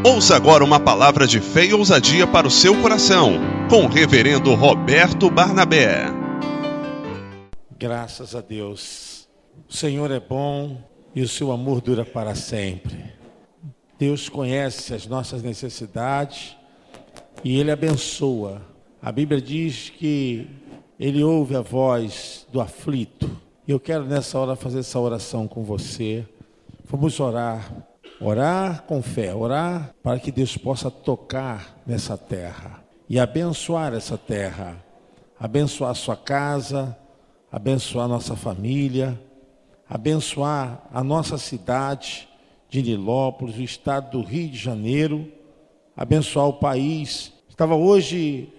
Ouça agora uma palavra de fé e ousadia para o seu coração, com o reverendo Roberto Barnabé. Graças a Deus. O Senhor é bom e o seu amor dura para sempre. Deus conhece as nossas necessidades e Ele abençoa. A Bíblia diz que Ele ouve a voz do aflito. Eu quero nessa hora fazer essa oração com você. Vamos orar. Orar com fé, orar para que Deus possa tocar nessa terra e abençoar essa terra, abençoar a sua casa, abençoar a nossa família, abençoar a nossa cidade de Nilópolis, o estado do Rio de Janeiro, abençoar o país. Estava hoje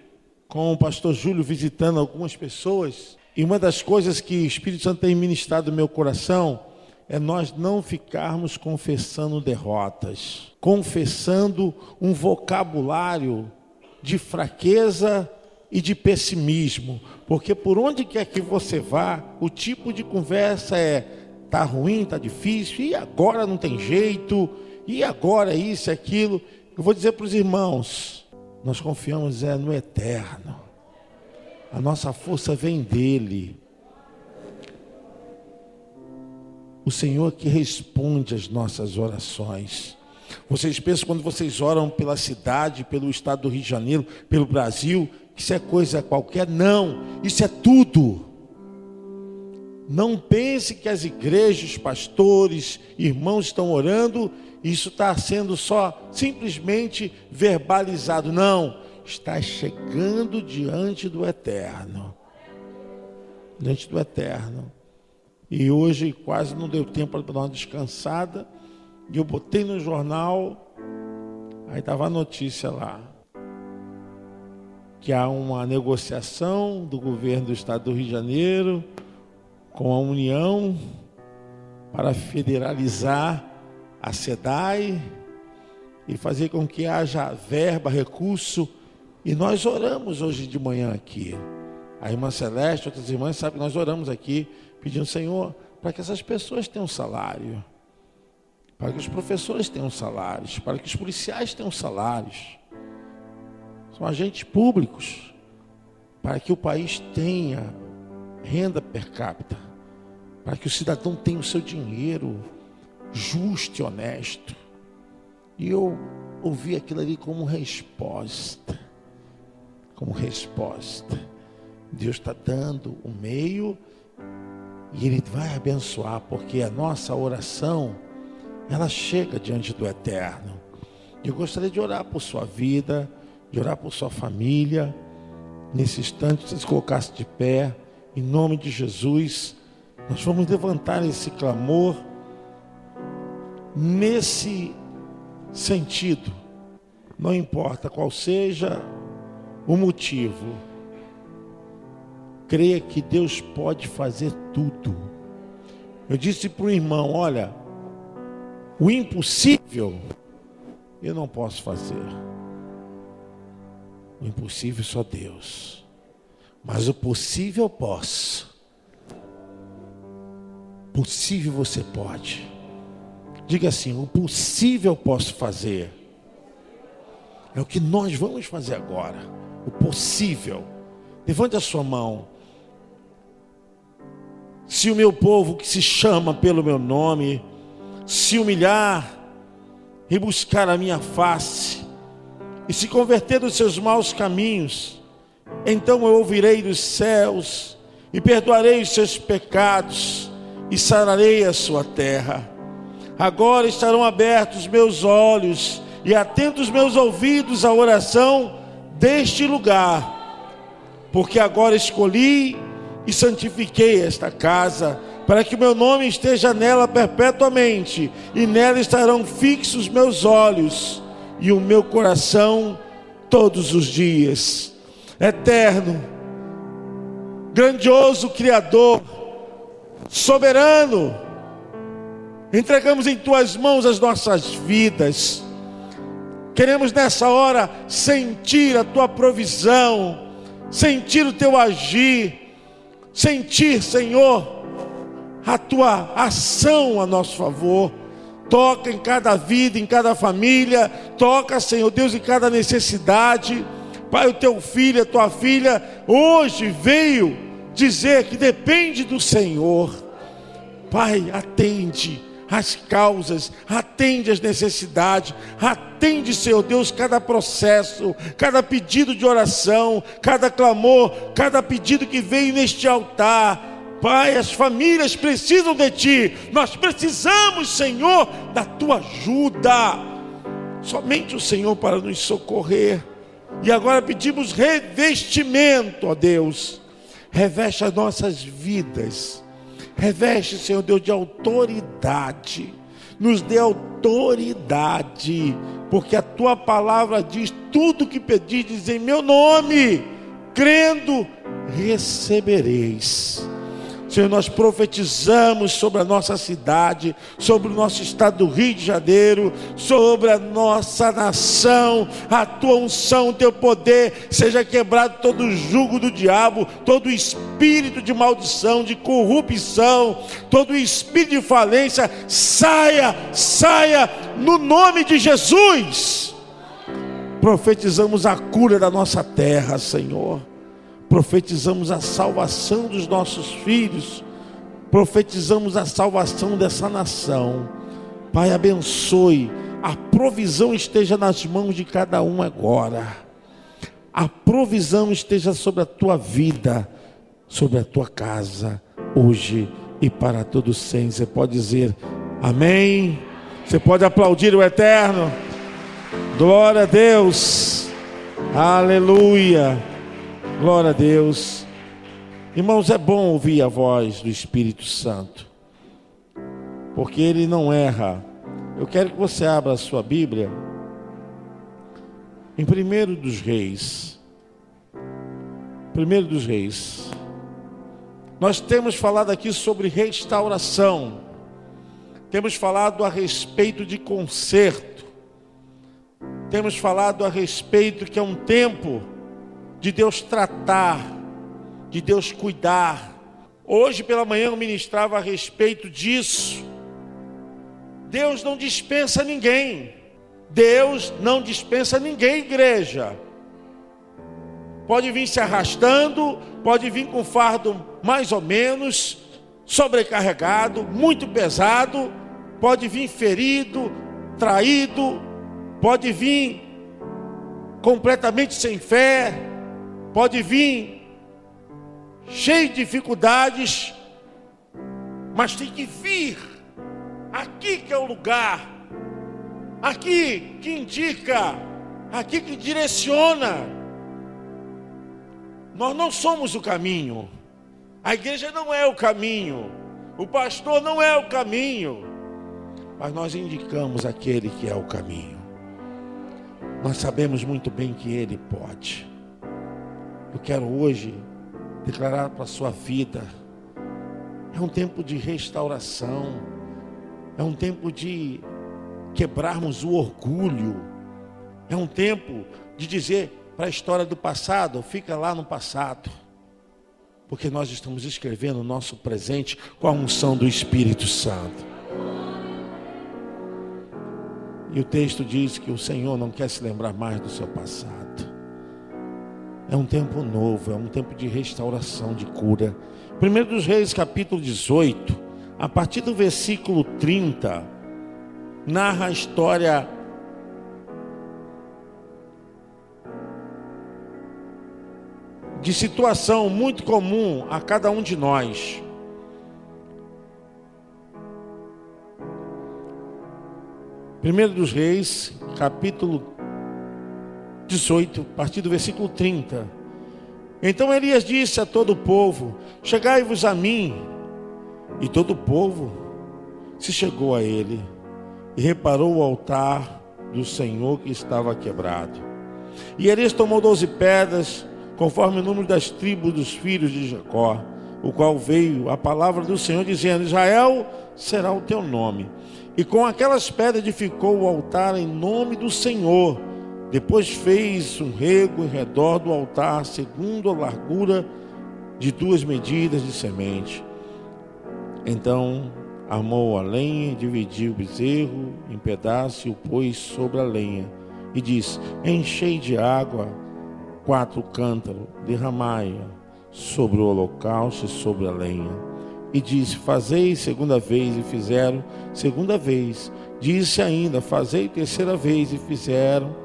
com o pastor Júlio visitando algumas pessoas e uma das coisas que o Espírito Santo tem ministrado no meu coração é nós não ficarmos confessando derrotas, confessando um vocabulário de fraqueza e de pessimismo, porque por onde quer que você vá, o tipo de conversa é: tá ruim, tá difícil, e agora não tem jeito, e agora isso e aquilo. Eu vou dizer para os irmãos, nós confiamos no eterno, a nossa força vem dele. O Senhor que responde às nossas orações. Vocês pensam quando vocês oram pela cidade, pelo estado do Rio de Janeiro, pelo Brasil, que isso é coisa qualquer? Não, isso é tudo. Não pense que as igrejas, pastores, irmãos estão orando, isso está sendo só simplesmente verbalizado. Não, está chegando diante do Eterno. Diante do Eterno. E hoje quase não deu tempo para dar uma descansada. E eu botei no jornal, aí estava a notícia lá, que há uma negociação do governo do estado do Rio de Janeiro com a União para federalizar a SEDAI e fazer com que haja verba, recurso. E nós oramos hoje de manhã aqui. A irmã Celeste, outras irmãs sabem que nós oramos aqui, pedindo, Senhor, para que essas pessoas tenham salário, para que os professores tenham salários, para que os policiais tenham salários, são agentes públicos, para que o país tenha renda per capita, para que o cidadão tenha o seu dinheiro justo e honesto. E eu ouvi aquilo ali como resposta, Deus está dando o meio e Ele vai abençoar, porque a nossa oração, ela chega diante do Eterno. Eu gostaria de orar por sua vida, de orar por sua família. Nesse instante, você se colocasse de pé, em nome de Jesus, nós vamos levantar esse clamor, nesse sentido, não importa qual seja o motivo, creia que Deus pode fazer tudo. Eu disse para o irmão, olha, o impossível eu não posso fazer. O impossível só Deus. Mas o possível eu posso. Possível você pode. Diga assim, o possível eu posso fazer. É o que nós vamos fazer agora. O possível. Levante a sua mão. Se o meu povo que se chama pelo meu nome se humilhar e buscar a minha face e se converter dos seus maus caminhos, então eu ouvirei dos céus e perdoarei os seus pecados e sararei a sua terra. Agora estarão abertos meus olhos e atentos meus ouvidos à oração deste lugar, porque agora escolhi e santifiquei esta casa, para que o meu nome esteja nela perpetuamente, e nela estarão fixos meus olhos e o meu coração todos os dias. Eterno, grandioso Criador, soberano, entregamos em Tuas mãos as nossas vidas. Queremos nessa hora sentir a Tua provisão, sentir o Teu agir, sentir, Senhor, a Tua ação a nosso favor. Toca em cada vida, em cada família. Toca, Senhor Deus, em cada necessidade. Pai, o teu filho, a tua filha, hoje veio dizer que depende do Senhor. Pai, atende as causas, atende as necessidades, atende, Senhor Deus, cada processo, cada pedido de oração, cada clamor, cada pedido que veio neste altar. Pai, as famílias precisam de Ti, nós precisamos, Senhor, da Tua ajuda, somente o Senhor para nos socorrer. E agora pedimos revestimento, ó Deus, reveste as nossas vidas, reveste, Senhor Deus, de autoridade, nos dê autoridade, porque a Tua palavra diz: tudo que pedires em meu nome, crendo, recebereis. Senhor, nós profetizamos sobre a nossa cidade, sobre o nosso estado do Rio de Janeiro, sobre a nossa nação. A Tua unção, o Teu poder, seja quebrado todo o jugo do diabo, todo o espírito de maldição, de corrupção, todo o espírito de falência, saia no nome de Jesus. Profetizamos a cura da nossa terra, Senhor. Profetizamos a salvação dos nossos filhos, profetizamos a salvação dessa nação. Pai, abençoe, a provisão esteja nas mãos de cada um agora. A provisão esteja sobre a tua vida, sobre a tua casa, hoje e para todos sempre. Você pode dizer amém? Você pode aplaudir o Eterno? Glória a Deus, aleluia. Glória a Deus. Irmãos, é bom ouvir a voz do Espírito Santo, porque Ele não erra. Eu quero que você abra a sua Bíblia em 1 dos Reis. 1 dos Reis. Nós temos falado aqui sobre restauração. Temos falado a respeito de conserto. Temos falado a respeito que é um tempo de Deus tratar, de Deus cuidar. Hoje pela manhã eu ministrava a respeito disso. Deus não dispensa ninguém. Deus não dispensa ninguém, igreja. Pode vir se arrastando, pode vir com fardo mais ou menos, sobrecarregado, muito pesado, pode vir ferido, traído, pode vir completamente sem fé, pode vir cheio de dificuldades, mas tem que vir aqui que é o lugar, aqui que indica, aqui que direciona. Nós não somos o caminho, a igreja não é o caminho, o pastor não é o caminho, mas nós indicamos aquele que é o caminho. Nós sabemos muito bem que Ele pode. Eu quero hoje declarar para a sua vida: é um tempo de restauração, é um tempo de quebrarmos o orgulho, é um tempo de dizer para a história do passado: fica lá no passado, porque nós estamos escrevendo o nosso presente com a unção do Espírito Santo. E o texto diz que o Senhor não quer se lembrar mais do seu passado. É um tempo novo, é um tempo de restauração, de cura. 1 dos Reis, capítulo 18, a partir do versículo 30, narra a história de situação muito comum a cada um de nós. Primeiro dos Reis, capítulo 18, a partir do versículo 30. Então Elias disse a todo o povo: chegai-vos a mim. E todo o povo se chegou a ele e reparou o altar do Senhor que estava quebrado. E Elias tomou 12 pedras, conforme o número das tribos dos filhos de Jacó, o qual veio a palavra do Senhor dizendo: Israel será o teu nome. E com aquelas pedras edificou o altar em nome do Senhor. Depois fez um rego em redor do altar, segundo a largura de 2 medidas de semente. Então armou a lenha, dividiu o bezerro em pedaços e o pôs sobre a lenha. E disse: enchei de água 4 cântaros, derramai-a sobre o holocausto e sobre a lenha. E disse: fazei segunda vez, e fizeram segunda vez. Disse ainda: fazei terceira vez, e fizeram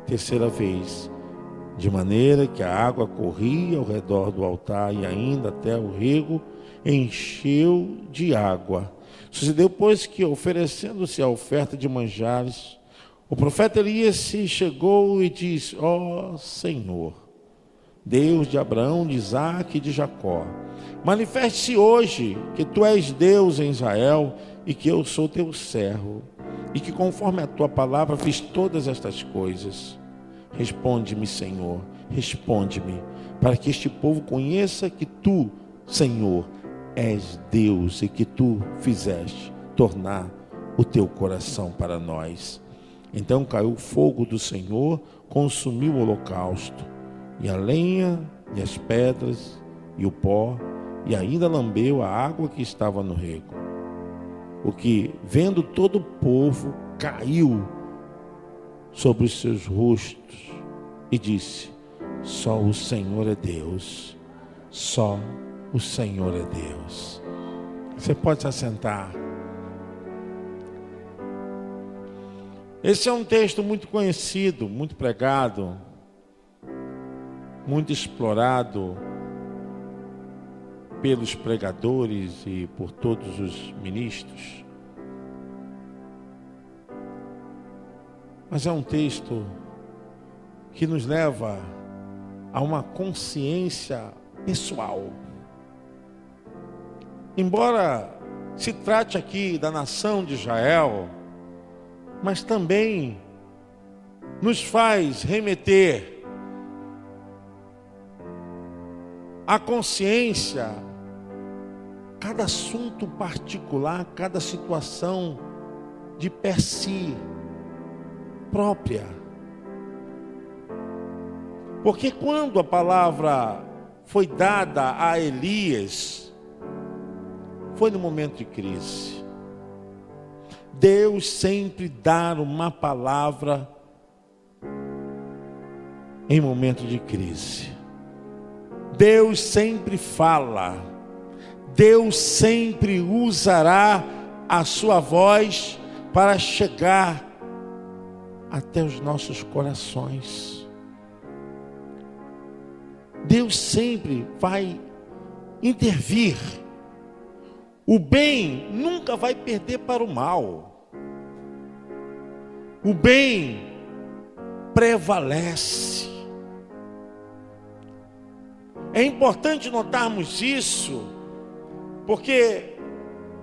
terceira vez. De maneira que a água corria ao redor do altar, e ainda até o rego encheu de água. Sucedeu, pois, que, oferecendo-se a oferta de manjares, o profeta Elias se chegou e disse: ó Senhor, Deus de Abraão, de Isaque e de Jacó, manifeste-se hoje que tu és Deus em Israel e que eu sou teu servo, e que conforme a tua palavra fiz todas estas coisas. Responde-me, Senhor, responde-me, para que este povo conheça que tu, Senhor, és Deus e que tu fizeste tornar o teu coração para nós. Então caiu o fogo do Senhor, consumiu o holocausto, e a lenha, e as pedras, e o pó, e ainda lambeu a água que estava no rego. O que, vendo todo o povo, caiu sobre os seus rostos e disse: só o Senhor é Deus, só o Senhor é Deus. Você pode se assentar. Esse é um texto muito conhecido, muito pregado, muito explorado pelos pregadores e por todos os ministros. Mas é um texto que nos leva a uma consciência pessoal. Embora se trate aqui da nação de Israel, mas também nos faz remeter à consciência, cada assunto particular, cada situação de per si própria. Porque quando a palavra foi dada a Elias, foi no momento de crise. Deus sempre dá uma palavra em momento de crise. Deus sempre fala. Deus sempre usará a sua voz para chegar até os nossos corações. Deus sempre vai intervir. O bem nunca vai perder para o mal. O bem prevalece. É importante notarmos isso, porque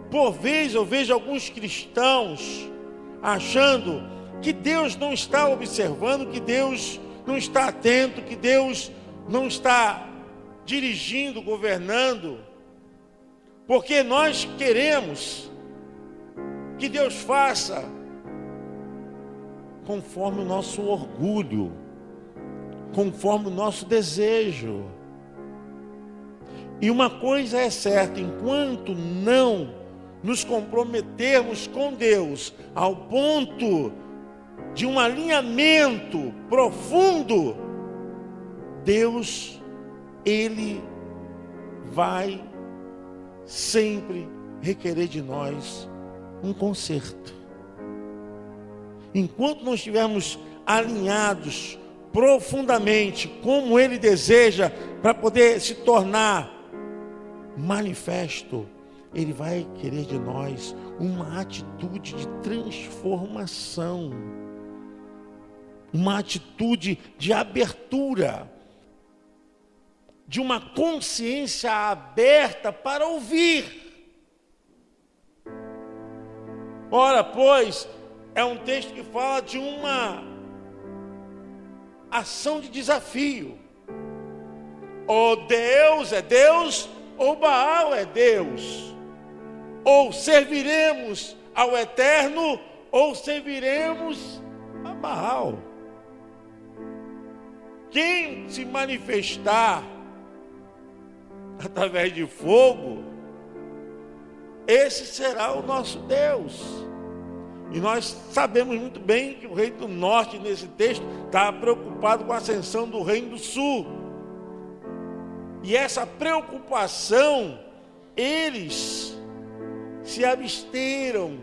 por vezes eu vejo alguns cristãos achando que Deus não está observando, que Deus não está atento, que Deus não está dirigindo, governando, porque nós queremos que Deus faça conforme o nosso orgulho, conforme o nosso desejo. E uma coisa é certa: enquanto não nos comprometermos com Deus ao ponto de um alinhamento profundo, Deus, Ele vai sempre requerer de nós um conserto. Enquanto não estivermos alinhados profundamente como Ele deseja, para poder se tornar manifesto, Ele vai querer de nós uma atitude de transformação, uma atitude de abertura, de uma consciência aberta para ouvir. Ora, pois, é um texto que fala de uma ação de desafio. Ou Deus é Deus, ou Baal é Deus. Ou serviremos ao Eterno, ou serviremos a Baal. Quem se manifestar através de fogo esse será o nosso Deus. E nós sabemos muito bem que o rei do norte, nesse texto, está preocupado com a ascensão do reino do sul. E essa preocupação, eles se absteram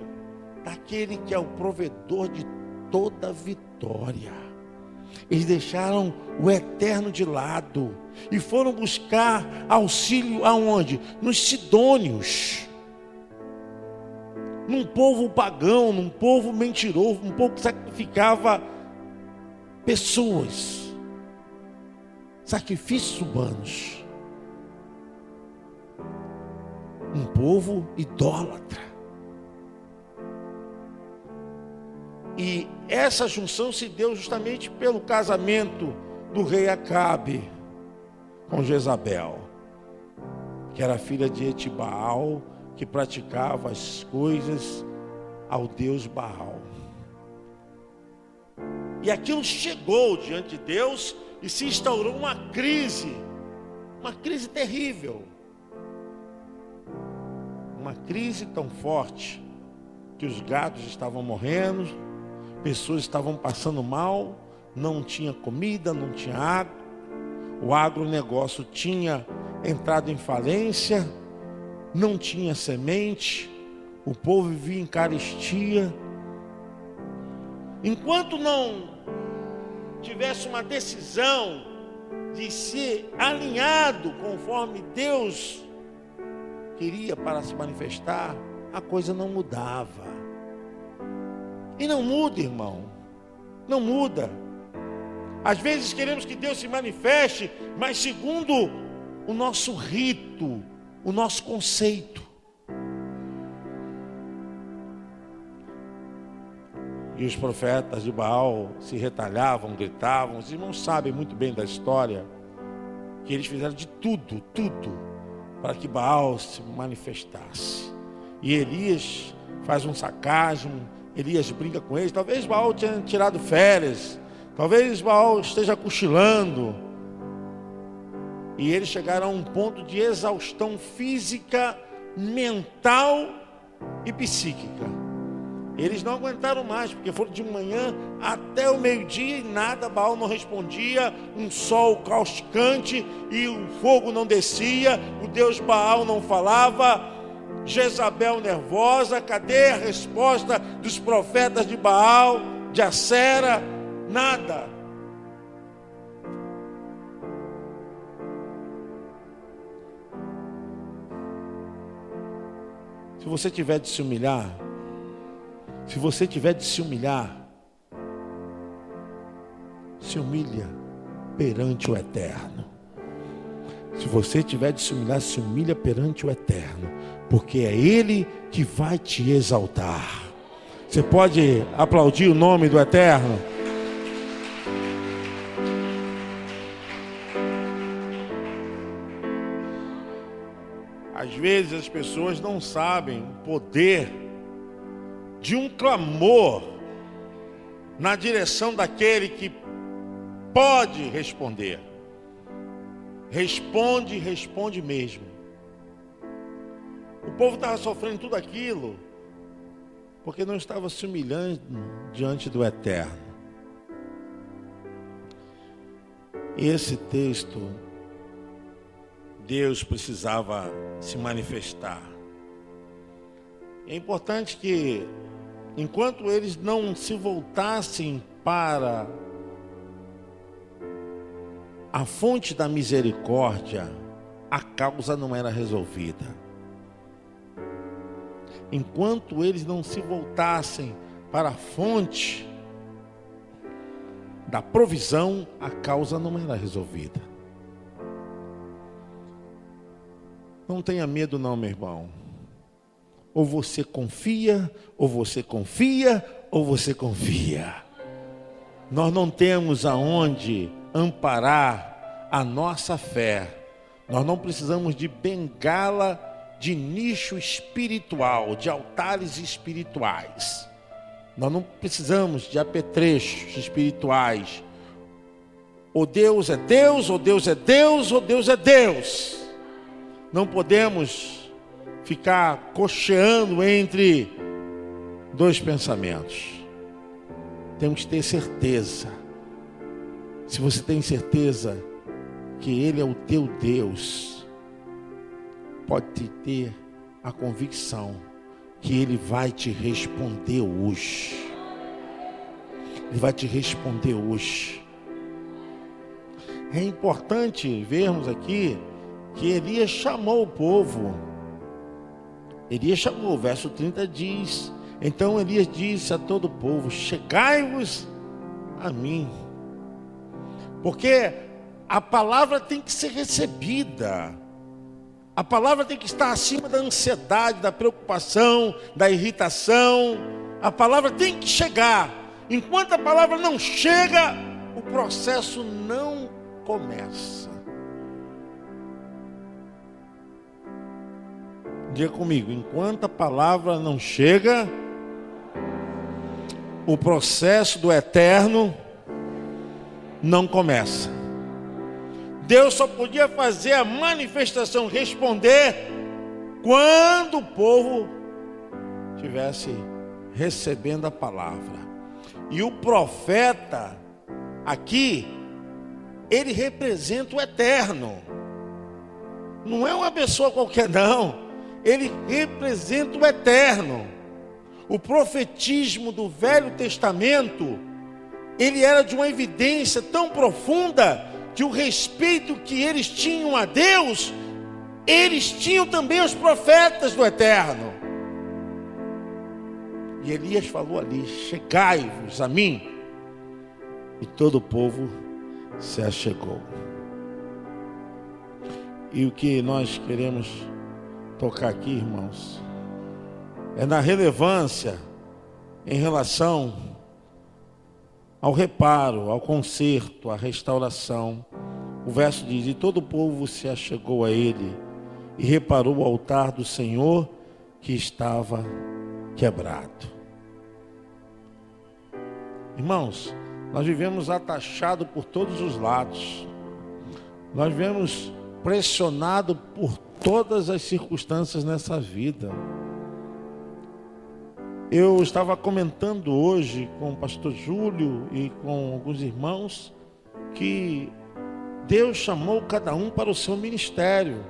daquele que é o provedor de toda vitória. Eles deixaram o eterno de lado e foram buscar auxílio aonde? Nos sidônios. Num povo pagão, num povo mentiroso, um povo que sacrificava pessoas, sacrifícios humanos, um povo idólatra. E essa junção se deu justamente pelo casamento do rei Acabe com Jezabel, que era filha de Etibaal, que praticava as coisas ao Deus Baal. E aquilo chegou diante de Deus e se instaurou uma crise terrível. Uma crise tão forte que os gados estavam morrendo, pessoas estavam passando mal, não tinha comida, não tinha água, o agronegócio tinha entrado em falência, não tinha semente, o povo vivia em carestia. Enquanto não tivesse uma decisão de ser alinhado conforme Deus queria para se manifestar, a coisa não mudava. E não muda, irmão, não muda. Às vezes queremos que Deus se manifeste, mas segundo o nosso rito, o nosso conceito. E os profetas de Baal se retalhavam, gritavam. Os irmãos sabem muito bem da história, que eles fizeram de tudo para que Baal se manifestasse. E Elias faz um sarcasmo, Elias brinca com eles. Talvez Baal tenha tirado férias, talvez Baal esteja cochilando. E eles chegaram a um ponto de exaustão física, mental e psíquica. Eles não aguentaram mais, porque foram de manhã até o meio-dia e nada, Baal não respondia, um sol causticante e o fogo não descia, o Deus Baal não falava, Jezabel nervosa. Cadê a resposta dos profetas de Baal, de Acera? Nada. Se você tiver de se humilhar, se humilha perante o Eterno. Se você tiver de se humilhar, se humilha perante o Eterno, porque é Ele que vai te exaltar. Você pode aplaudir o nome do Eterno? Às vezes as pessoas não sabem o poder de um clamor na direção daquele que pode responder. Responde mesmo. O povo estava sofrendo tudo aquilo porque não estava se humilhando diante do Eterno. E esse texto, Deus precisava se manifestar. É importante que, enquanto eles não se voltassem para a fonte da misericórdia, a causa não era resolvida. Enquanto eles não se voltassem para a fonte da provisão, a causa não era resolvida. Não tenha medo não, meu irmão. Ou você confia, ou você confia, ou você confia. Nós não temos aonde amparar a nossa fé. Nós não precisamos de bengala, de nicho espiritual, de altares espirituais. Nós não precisamos de apetrechos espirituais. Ou Deus é Deus, ou Deus é Deus, ou Deus é Deus. Não podemos ficar cocheando entre dois pensamentos. Temos que ter certeza. Se você tem certeza que Ele é o teu Deus, pode ter a convicção que Ele vai te responder hoje. Ele vai te responder hoje. É importante vermos aqui que Elias chamou o povo. Elias chamou, o verso 30 diz: então Elias disse a todo o povo: chegai-vos a mim. Porque a palavra tem que ser recebida. A palavra tem que estar acima da ansiedade, da preocupação, da irritação. A palavra tem que chegar. Enquanto a palavra não chega, o processo não começa. Diga comigo: enquanto a palavra não chega, o processo do eterno não começa. Deus só podia fazer a manifestação, responder, quando o povo estivesse recebendo a palavra. E o profeta aqui, ele representa o eterno. Não é uma pessoa qualquer não. Ele representa o eterno. O profetismo do Velho Testamento, ele era de uma evidência tão profunda que o respeito que eles tinham a Deus, eles tinham também os profetas do eterno. E Elias falou ali: chegai-vos a mim. E todo o povo se achegou. E o que nós queremos tocar aqui, irmãos, é na relevância em relação ao reparo, ao conserto, à restauração. O verso diz: e todo o povo se achegou a ele e reparou o altar do Senhor que estava quebrado. Irmãos, nós vivemos atachados por todos os lados. Nós vivemos pressionados por todas as circunstâncias nessa vida. Eu estava comentando hoje com o pastor Júlio e com alguns irmãos que Deus chamou cada um para o seu ministério.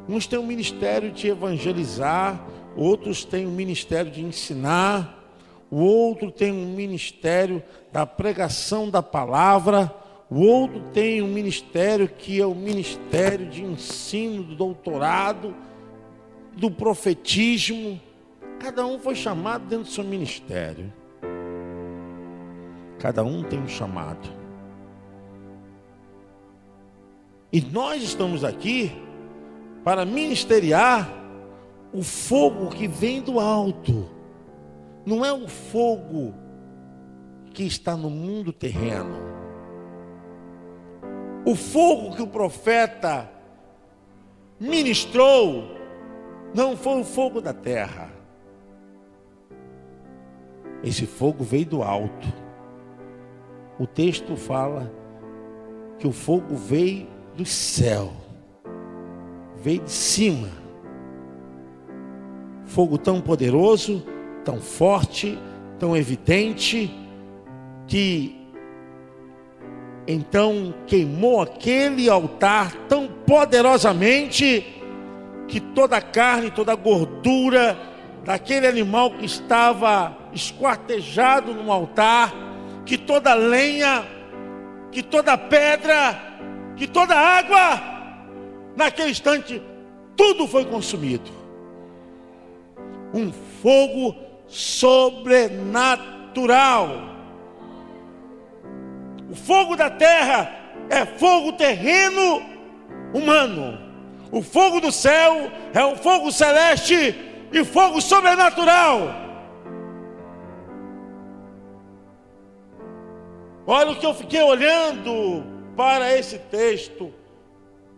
Uns têm um ministério de evangelizar, outros têm um ministério de ensinar, o outro tem um ministério da pregação da palavra, o outro tem um ministério que é o ministério de ensino, do doutorado, do profetismo. Cada um foi chamado dentro do seu ministério. Cada um tem um chamado. E nós estamos aqui para ministeriar o fogo que vem do alto. Não é o fogo que está no mundo terreno. O fogo que o profeta ministrou não foi o fogo da terra. Esse fogo veio do alto. O texto fala que o fogo veio do céu, veio de cima. Fogo tão poderoso, tão forte, tão evidente, que então queimou aquele altar tão poderosamente, que toda a carne, toda a gordura daquele animal que estava esquartejado no altar, que toda lenha, que toda pedra, que toda água, naquele instante, tudo foi consumido. Um fogo sobrenatural. O fogo da terra é fogo terreno humano. O fogo do céu é o fogo celeste e fogo sobrenatural. Olha o que eu fiquei olhando para esse texto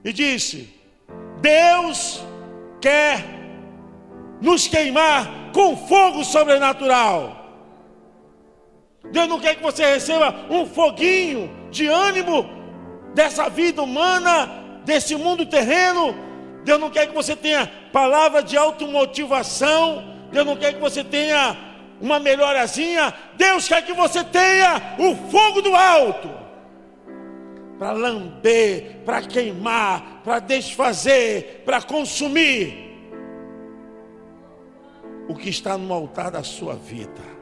e disse: Deus quer nos queimar com fogo sobrenatural. Deus não quer que você receba um foguinho de ânimo dessa vida humana, desse mundo terreno. Deus não quer que você tenha palavra de automotivação. Deus não quer que você tenha uma melhorazinha. Deus quer que você tenha o fogo do alto, para lamber, para queimar, para desfazer, para consumir o que está no altar da sua vida.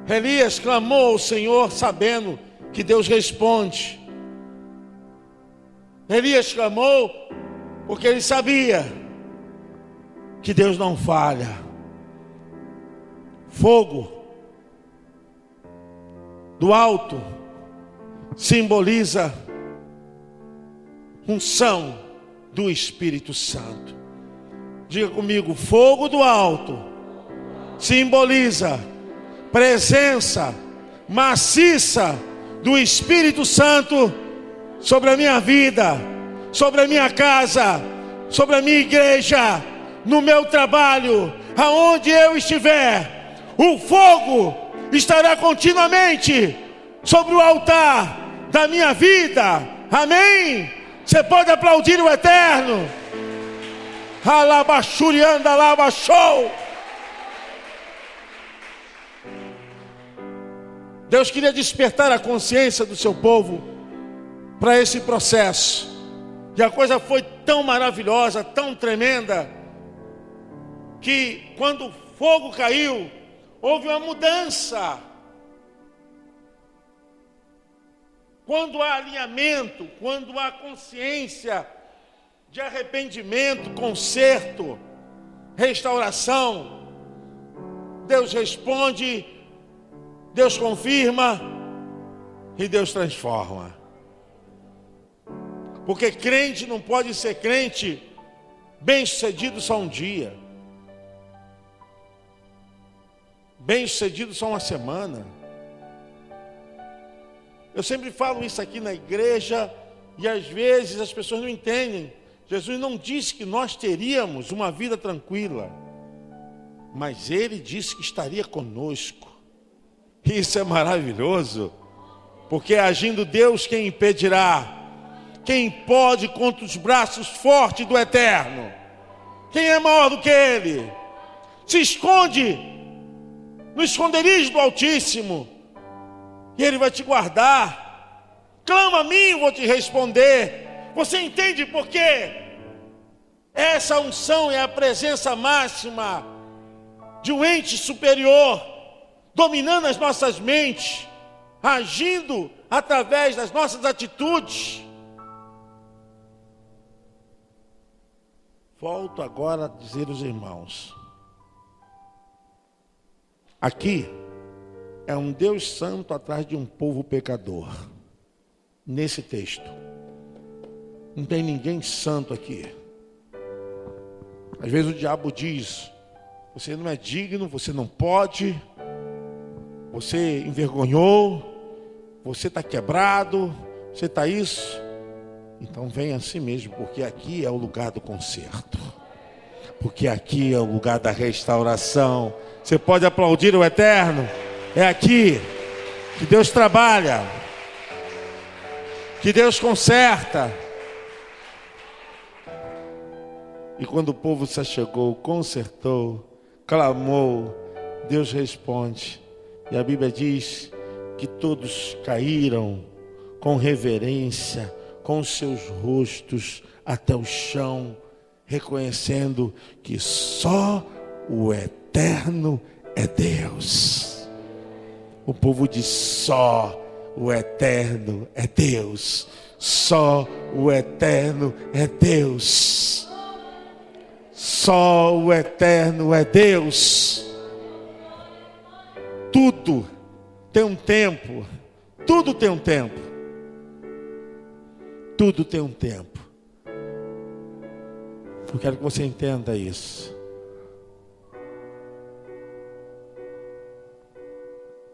Elias clamou ao Senhor sabendo que Deus responde. Elias clamou porque ele sabia que Deus não falha. Fogo do alto simboliza unção do Espírito Santo. Diga comigo: fogo do alto simboliza presença maciça do Espírito Santo sobre a minha vida, sobre a minha casa, sobre a minha igreja, no meu trabalho, aonde eu estiver. O fogo estará continuamente sobre o altar da minha vida. Amém? Você pode aplaudir o Eterno. Alabachurianda, alabachou. Deus queria despertar a consciência do seu povo para esse processo. E a coisa foi tão maravilhosa, tão tremenda, que quando o fogo caiu, houve uma mudança. Quando há alinhamento, quando há consciência de arrependimento, conserto, restauração, Deus responde, Deus confirma e Deus transforma. Porque crente não pode ser crente bem-sucedido só um dia, bem-sucedido só uma semana. Eu sempre falo isso aqui na igreja e às vezes as pessoas não entendem. Jesus não disse que nós teríamos uma vida tranquila, mas Ele disse que estaria conosco. Isso é maravilhoso, porque agindo Deus, quem impedirá? Quem pode contra os braços fortes do Eterno? Quem é maior do que Ele? Se esconde no esconderijo do Altíssimo e Ele vai te guardar. Clama a mim, eu vou te responder. Você entende por quê? Essa unção é a presença máxima de um ente superior, dominando as nossas mentes, agindo através das nossas atitudes. Volto agora a dizer aos irmãos, aqui é um Deus santo atrás de um povo pecador. Nesse texto não tem ninguém santo aqui. Às vezes o diabo diz: você não é digno, você não pode, você envergonhou, você está quebrado, você está isso. Então vem assim mesmo, porque aqui é o lugar do conserto, porque aqui é o lugar da restauração. Você pode aplaudir o Eterno. É aqui que Deus trabalha, que Deus conserta. E quando o povo se achegou, consertou, clamou, Deus responde. E a Bíblia diz que todos caíram com reverência, com seus rostos até o chão, reconhecendo que só o Eterno é Deus. O povo diz: só o Eterno é Deus. Só o Eterno é Deus. Só o Eterno é Deus. Tudo tem um tempo. Tudo tem um tempo. Tudo tem um tempo. Eu quero que você entenda isso.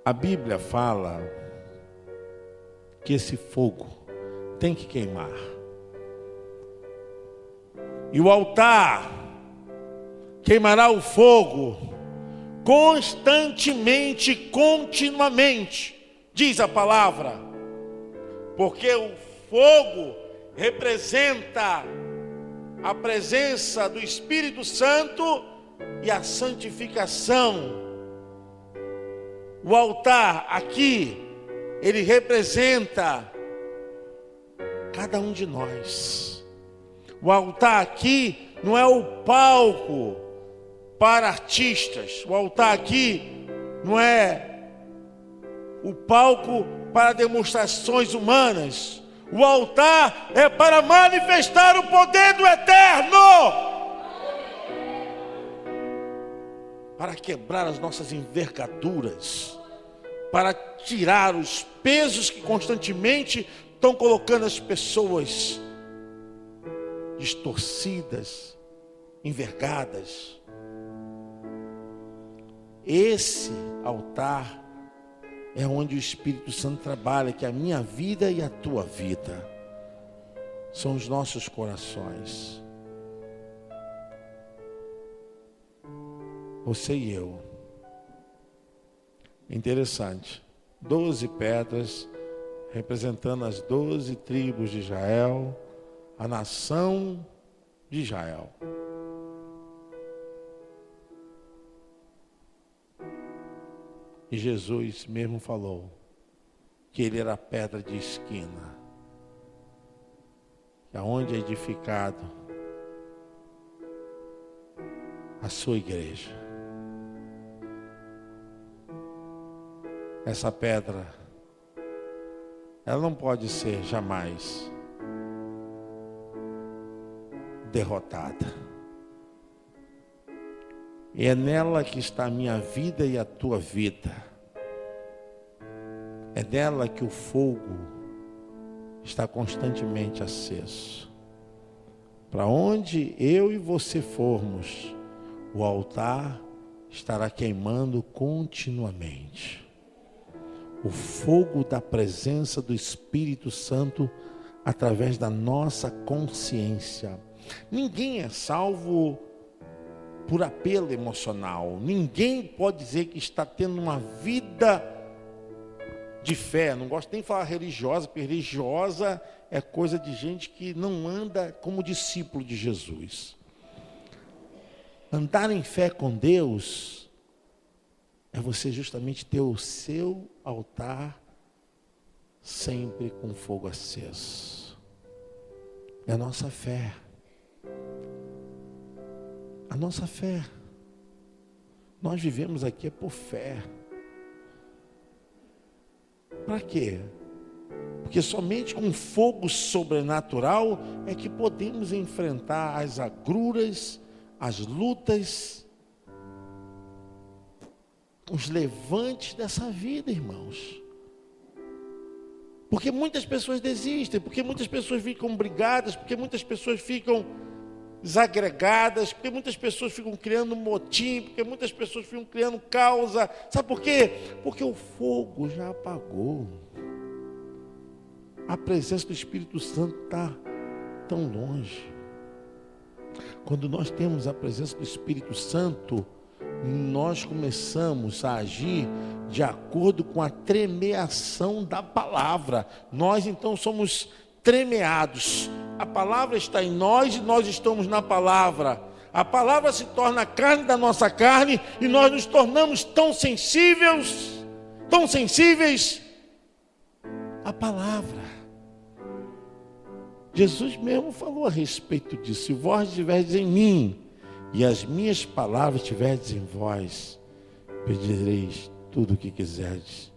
A Bíblia fala que esse fogo tem que queimar. E o altar queimará o fogo constantemente, continuamente, diz a palavra. Porque o fogo representa a presença do Espírito Santo e a santificação. O altar aqui, ele representa cada um de nós. O altar aqui não é o palco para artistas. O altar aqui não é o palco para demonstrações humanas. O altar é para manifestar o poder do Eterno, para quebrar as nossas envergaduras, para tirar os pesos que constantemente estão colocando as pessoas distorcidas, envergadas. Esse altar é onde o Espírito Santo trabalha, que a minha vida e a tua vida são os nossos corações. Você e eu. Interessante. 12 pedras representando as 12 tribos de Israel, a nação de Israel. E Jesus mesmo falou que ele era a pedra de esquina, que aonde é edificado a sua igreja. Essa pedra, ela não pode ser jamais derrotada. E é nela que está a minha vida e a tua vida. É nela que o fogo está constantemente aceso. Para onde eu e você formos, o altar estará queimando continuamente. O fogo da presença do Espírito Santo através da nossa consciência. Ninguém é salvo por apelo emocional. Ninguém pode dizer que está tendo uma vida de fé. Não gosto nem de falar religiosa, porque religiosa é coisa de gente que não anda como discípulo de Jesus. Andar em fé com Deus é você justamente ter o seu altar sempre com fogo aceso. É a nossa fé. A nossa fé. Nós vivemos aqui por fé. Para quê? Porque somente com fogo sobrenatural é que podemos enfrentar as agruras, as lutas, os levantes dessa vida, irmãos. Porque muitas pessoas desistem, porque muitas pessoas ficam brigadas, porque muitas pessoas ficam desagregadas, porque muitas pessoas ficam criando motim, porque muitas pessoas ficam criando causa. Sabe por quê? Porque o fogo já apagou. A presença do Espírito Santo está tão longe. Quando nós temos a presença do Espírito Santo, nós começamos a agir de acordo com a tremeação da palavra. Nós então somos tremeados. A palavra está em nós e nós estamos na palavra. A palavra se torna carne da nossa carne e nós nos tornamos tão sensíveis à palavra. Jesus mesmo falou a respeito disso. Se vós estiverdes em mim e as minhas palavras estiverdes em vós, pedireis tudo o que quiserdes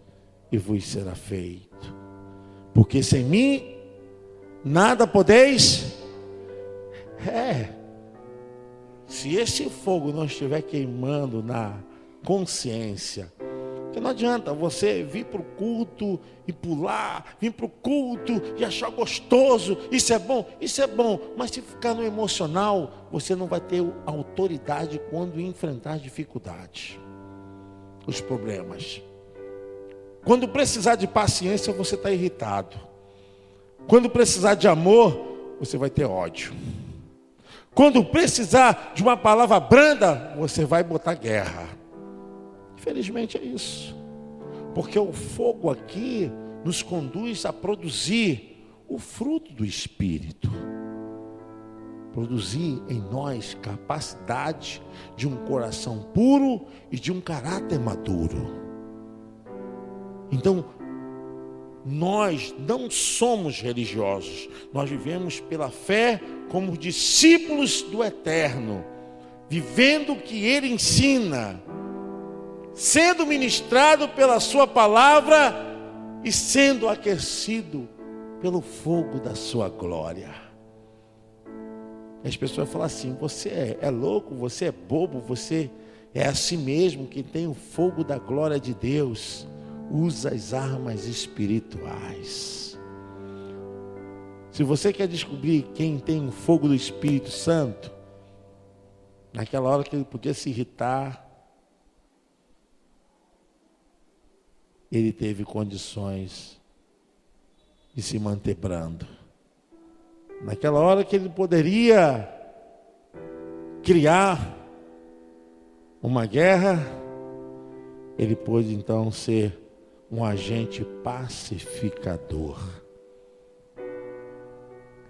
e vos será feito. Porque sem mim nada podeis. Se esse fogo não estiver queimando na consciência, porque não adianta você vir para o culto e pular, vir para o culto e achar gostoso, isso é bom, mas se ficar no emocional, você não vai ter autoridade quando enfrentar as dificuldades, os problemas. Quando precisar de paciência, você está irritado. Quando precisar de amor, você vai ter ódio. Quando precisar de uma palavra branda, você vai botar guerra. Infelizmente é isso. Porque o fogo aqui nos conduz a produzir o fruto do Espírito. Produzir em nós capacidade de um coração puro e de um caráter maduro. Então, nós não somos religiosos, nós vivemos pela fé como discípulos do Eterno, vivendo o que Ele ensina, sendo ministrado pela Sua palavra e sendo aquecido pelo fogo da Sua glória. As pessoas falam assim: você é louco, você é bobo, você é assim mesmo, que tem o fogo da glória de Deus. Usa as armas espirituais. Se você quer descobrir quem tem o fogo do Espírito Santo, naquela hora que ele podia se irritar, ele teve condições de se manter brando. Naquela hora que ele poderia criar uma guerra, ele pôde então ser um agente pacificador.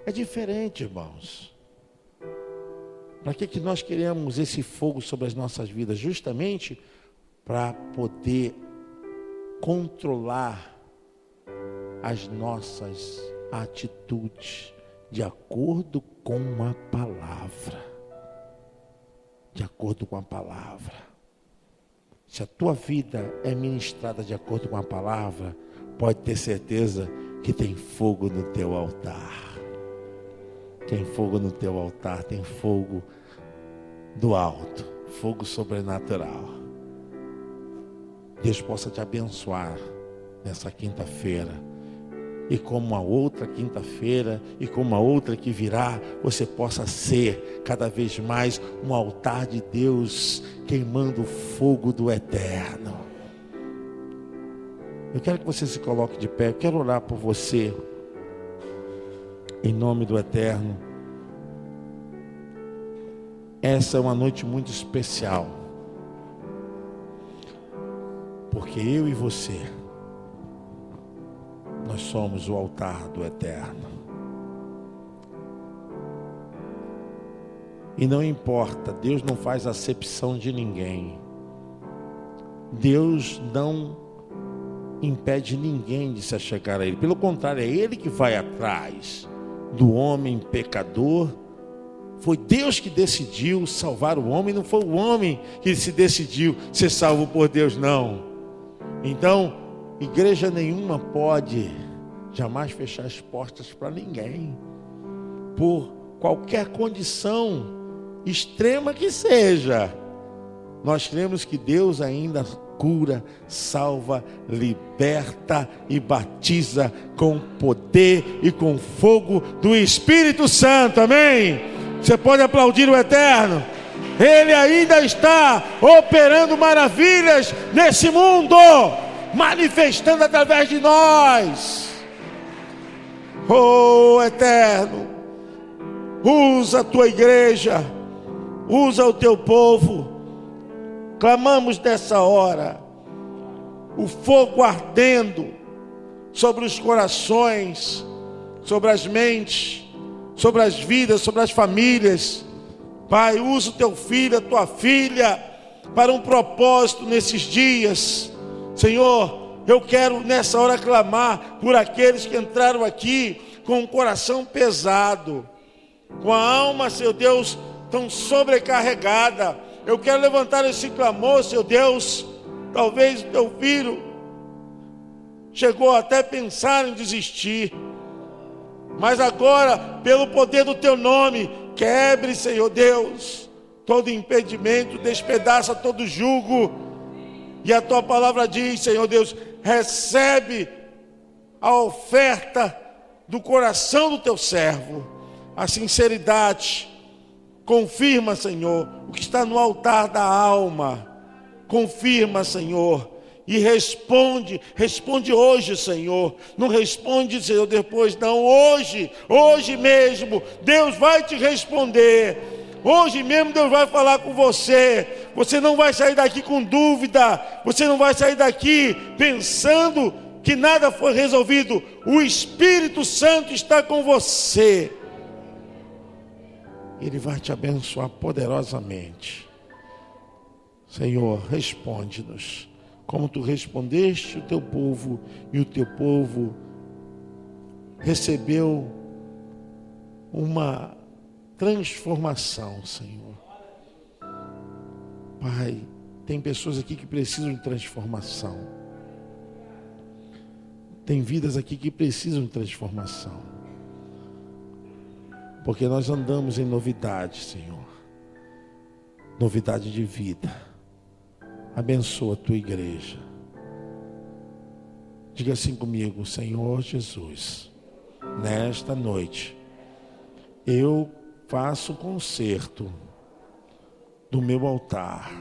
É diferente, irmãos. Para que nós queremos esse fogo sobre as nossas vidas? Justamente para poder controlar as nossas atitudes de acordo com a palavra. De acordo com a palavra. Se a tua vida é ministrada de acordo com a palavra, pode ter certeza que tem fogo no teu altar. Tem fogo no teu altar, tem fogo do alto, fogo sobrenatural. Deus possa te abençoar nessa quinta-feira. E como a outra quinta-feira, e como a outra que virá, você possa ser cada vez mais um altar de Deus, queimando o fogo do Eterno. Eu quero que você se coloque de pé, eu quero orar por você, em nome do Eterno. Essa é uma noite muito especial, porque eu e você, nós somos o altar do Eterno. E não importa, Deus não faz acepção de ninguém. Deus não impede ninguém de se achegar a Ele. Pelo contrário, é Ele que vai atrás do homem pecador. Foi Deus que decidiu salvar o homem, não foi o homem que se decidiu ser salvo por Deus, não. Então, igreja nenhuma pode jamais fechar as portas para ninguém, por qualquer condição extrema que seja. Nós cremos que Deus ainda cura, salva, liberta e batiza com poder e com fogo do Espírito Santo, amém? Você pode aplaudir o Eterno. Ele ainda está operando maravilhas nesse mundo, manifestando através de nós. Oh Eterno, usa a tua igreja, usa o teu povo. Clamamos nessa hora, o fogo ardendo sobre os corações, sobre as mentes, sobre as vidas, sobre as famílias. Pai, usa o teu filho, a tua filha, para um propósito nesses dias. Senhor, eu quero nessa hora clamar por aqueles que entraram aqui com o coração pesado, com a alma, Senhor Deus, tão sobrecarregada. Eu quero levantar esse clamor, Senhor Deus. Talvez o teu filho chegou até a pensar em desistir, mas agora, pelo poder do teu nome, quebre, Senhor Deus, todo impedimento, despedaça todo jugo. E a tua palavra diz, Senhor Deus, recebe a oferta do coração do teu servo, a sinceridade. Confirma, Senhor, o que está no altar da alma. Confirma, Senhor, e responde hoje, Senhor. Não responde, Senhor, depois não. Hoje mesmo, Deus vai te responder. Hoje mesmo Deus vai falar com você. Você não vai sair daqui com dúvida. Você não vai sair daqui pensando que nada foi resolvido, o Espírito Santo está com você. Ele vai te abençoar poderosamente. Senhor, responde-nos, como tu respondeste o teu povo, e o teu povo recebeu uma transformação, Senhor. Pai, tem pessoas aqui que precisam de transformação. Tem vidas aqui que precisam de transformação. Porque nós andamos em novidade, Senhor. Novidade de vida. Abençoa a tua igreja. Diga assim comigo: Senhor Jesus, nesta noite, eu faço concerto do meu altar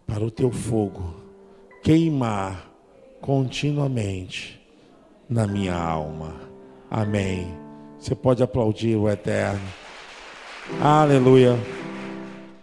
para o teu fogo queimar continuamente na minha alma. Amém. Você pode aplaudir o Eterno. Aleluia.